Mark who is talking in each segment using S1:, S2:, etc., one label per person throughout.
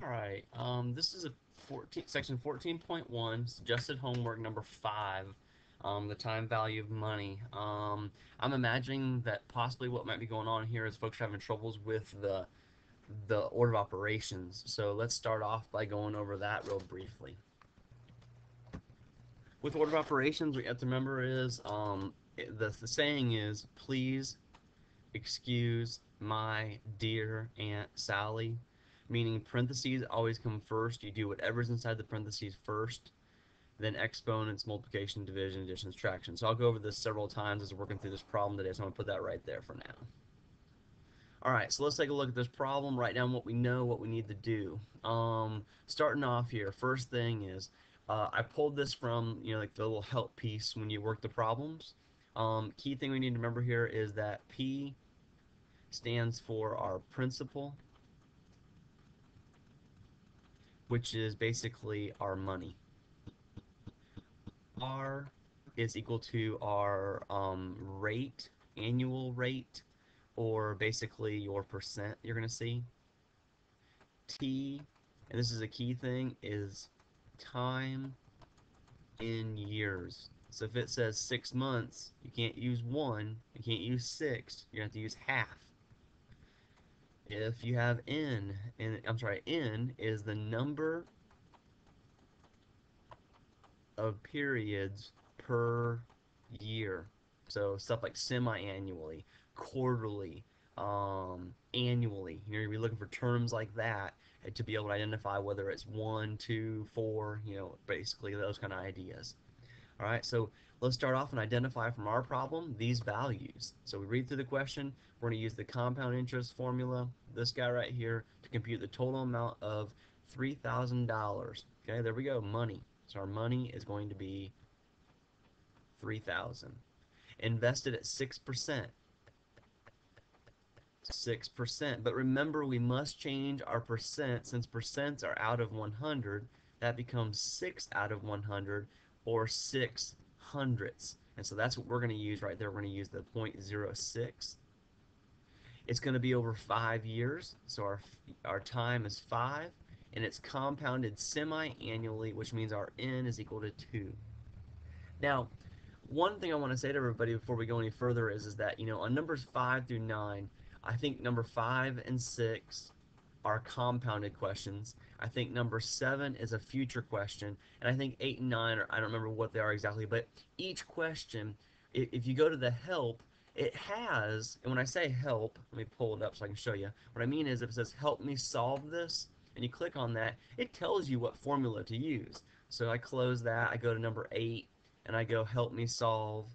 S1: Alright, this is section 14.1, suggested homework number 5, the time value of money. I'm imagining that possibly what might be going on here is folks are having troubles with the order of operations. So let's start off by going over that real briefly. With order of operations, what you have to remember is the saying is, please excuse my dear Aunt Sally, meaning parentheses always come first. You do whatever's inside the parentheses first, then exponents, multiplication, division, addition, subtraction. So I'll go over this several times as we're working through this problem today, so I'm going to put that right there for now. Alright, so let's take a look at this problem, write down what we know, what we need to do. Starting off here, first thing is, I pulled this from, like the little help piece when you work the problems. Key thing we need to remember here is that P stands for our principal, which is basically our money. R is equal to our rate, annual rate, or basically your percent you're going to see. T, and this is a key thing, is time in years. So if it says 6 months, you can't use 1, you can't use 6, you're going to have to use half. If you have N, and N is the number of periods per year. So stuff like semi-annually, quarterly, annually. You're gonna be looking for terms like that to be able to identify whether it's 1, 2, 4, basically those kind of ideas. All right, so let's start off and identify from our problem these values. So we read through the question, we're going to use the compound interest formula, this guy right here, to compute the total amount of $3,000. Okay, there we go, money. So our money is going to be 3,000. Invested at 6%. 6%. But remember, we must change our percent. Since percents are out of 100, that becomes 6 out of 100, or 6 hundredths. And so that's what we're going to use right there. We're going to use the 0.06. It's going to be over 5 years, so our time is 5, and it's compounded semi-annually, which means our n is equal to 2. Now, one thing I want to say to everybody before we go any further is that, on numbers 5 through 9, I think number 5 and 6 are compounded questions. I think number 7 is a future question, and I think 8 and 9 are, I don't remember what they are exactly, but each question, if you go to the help, it has, and when I say help, let me pull it up so I can show you. What I mean is if it says help me solve this, and you click on that, it tells you what formula to use. So I close that, I go to number 8, and I go help me solve,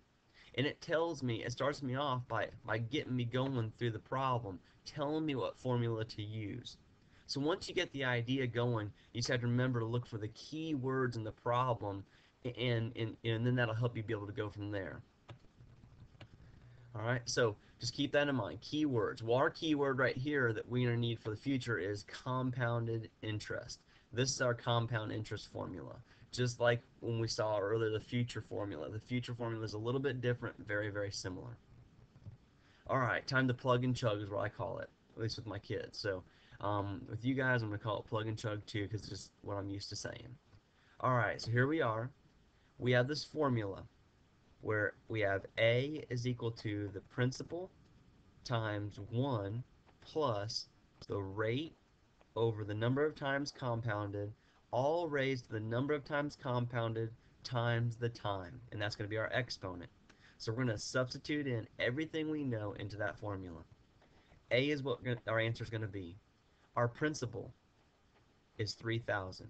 S1: and it tells me, it starts me off by getting me going through the problem, telling me what formula to use. So once you get the idea going, you just have to remember to look for the key words in the problem, and then that'll help you be able to go from there. All right, so just keep that in mind. Keywords. Well, our keyword right here that we're going to need for the future is compounded interest. This is our compound interest formula. Just like when we saw earlier the future formula. The future formula is a little bit different, very, very similar. All right, time to plug and chug is what I call it, at least with my kids. So with you guys, I'm going to call it plug and chug too, because it's just what I'm used to saying. All right, so here we are. We have this formula where we have A is equal to the principal times 1 plus the rate over the number of times compounded, all raised to the number of times compounded times the time. And that's going to be our exponent. So we're going to substitute in everything we know into that formula. A is what our answer is going to be. Our principal is 3,000.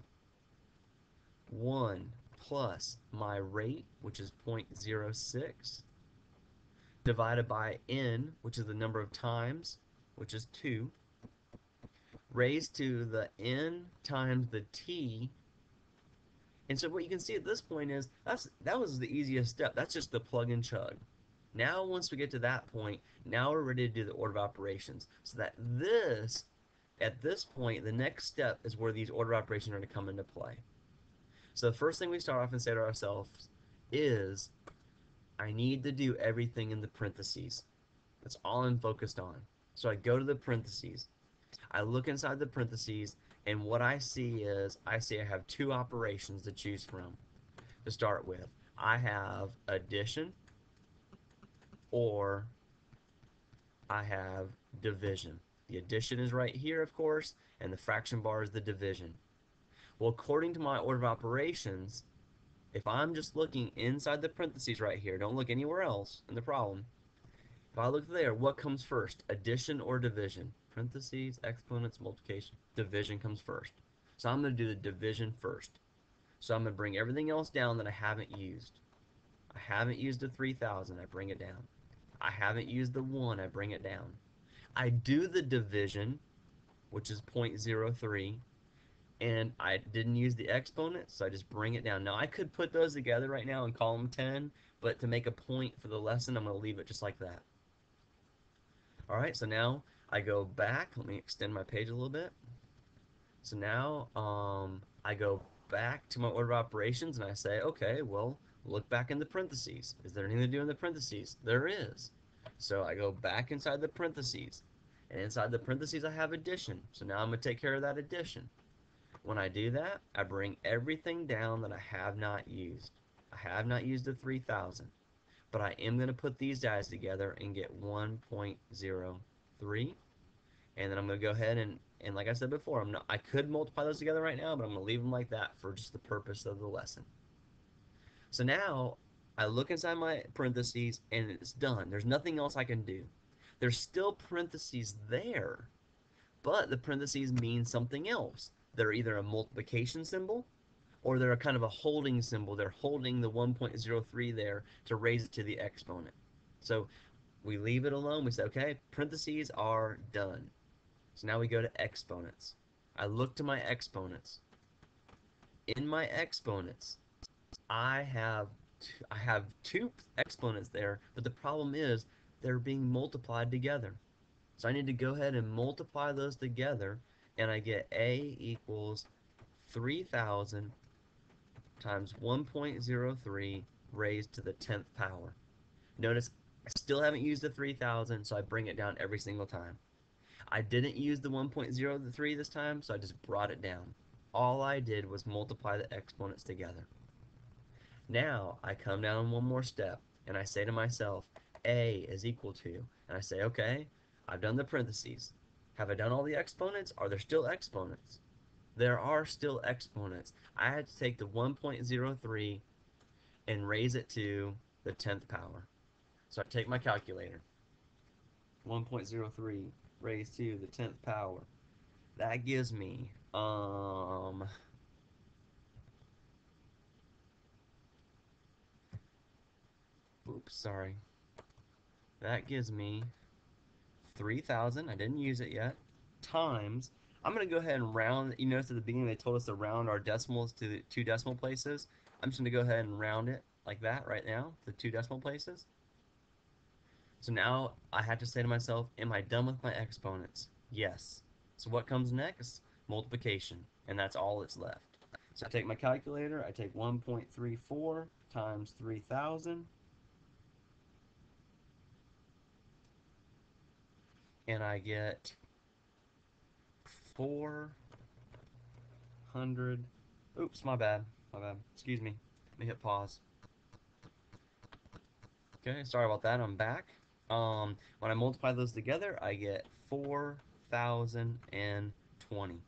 S1: 1 plus my rate, which is 0.06, divided by n, which is the number of times, which is 2, raised to the n times the t. And so what you can see at this point is that was the easiest step. That's just the plug and chug. Now once we get to that point, now we're ready to do the order of operations. So that at this point, the next step is where these order of operations are going to come into play. So the first thing we start off and say to ourselves is, I need to do everything in the parentheses. That's all I'm focused on. So I go to the parentheses. I look inside the parentheses, and what I see is I have two operations to choose from. To start with, I have addition or I have division. The addition is right here, of course, and the fraction bar is the division. Well, according to my order of operations, if I'm just looking inside the parentheses right here, don't look anywhere else in the problem. If I look there, what comes first? Addition or division? Parentheses, exponents, multiplication. Division comes first. So I'm going to do the division first. So I'm going to bring everything else down that I haven't used. I haven't used the 3,000, I bring it down. I haven't used the 1, I bring it down. I do the division, which is 0.03, and I didn't use the exponent, so I just bring it down. Now, I could put those together right now and call them 10, but to make a point for the lesson, I'm going to leave it just like that. All right, so now I go back. Let me extend my page a little bit. So now I go back to my order of operations and I say, okay, well, look back in the parentheses. Is there anything to do in the parentheses? There is. So I go back inside the parentheses. And inside the parentheses, I have addition. So now I'm going to take care of that addition. When I do that, I bring everything down that I have not used. I have not used the 3,000, but I am going to put these guys together and get 1.03. And then I'm going to go ahead and like I said before, I could multiply those together right now, but I'm going to leave them like that for just the purpose of the lesson. So now I look inside my parentheses and it's done. There's nothing else I can do. There's still parentheses there, but the parentheses mean something else. They're either a multiplication symbol or they're a kind of a holding symbol. They're holding the 1.03 there to raise it to the exponent. So we leave it alone. We say, okay, parentheses are done. So now we go to exponents. I look to my exponents. In my exponents, I have I have two exponents there, but the problem is they're being multiplied together. So I need to go ahead and multiply those together, and I get A equals 3,000 times 1.03 raised to the 10th power. Notice I still haven't used the 3,000, so I bring it down every single time. I didn't use the 1.03 this time, so I just brought it down. All I did was multiply the exponents together. Now I come down one more step, and I say to myself, A is equal to, and I say, okay, I've done the parentheses. Have I done all the exponents? Are there still exponents? There are still exponents. I had to take the 1.03 and raise it to the 10th power. So I take my calculator. 1.03 raised to the 10th power. That gives me, oops, sorry. That gives me 3,000, I didn't use it yet, times, I'm going to go ahead and round, you notice at the beginning they told us to round our decimals to the two decimal places. I'm just going to go ahead and round it like that right now, the two decimal places. So now I have to say to myself, am I done with my exponents? Yes. So what comes next? Multiplication, and that's all that's left. So I take my calculator, I take 1.34 times 3,000, and I get 400. Oops, my bad. My bad. Excuse me. Let me hit pause. Okay, sorry about that. I'm back. When I multiply those together, I get 4,020.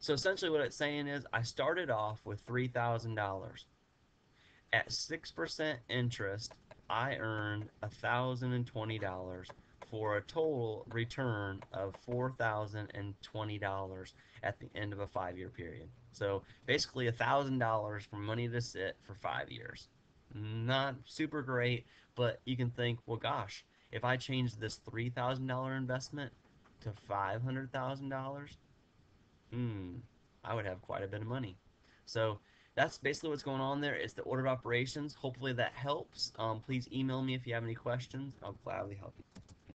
S1: So essentially what it's saying is I started off with $3,000. At 6% interest, I earned $1,020 for a total return of $4,020 at the end of a 5-year period. So basically $1,000 for money to sit for 5 years. Not super great, but you can think, well, gosh, if I change this $3,000 investment to $500,000, I would have quite a bit of money. So that's basically what's going on there. It's the order of operations. Hopefully that helps. Please email me if you have any questions. I'll gladly help you.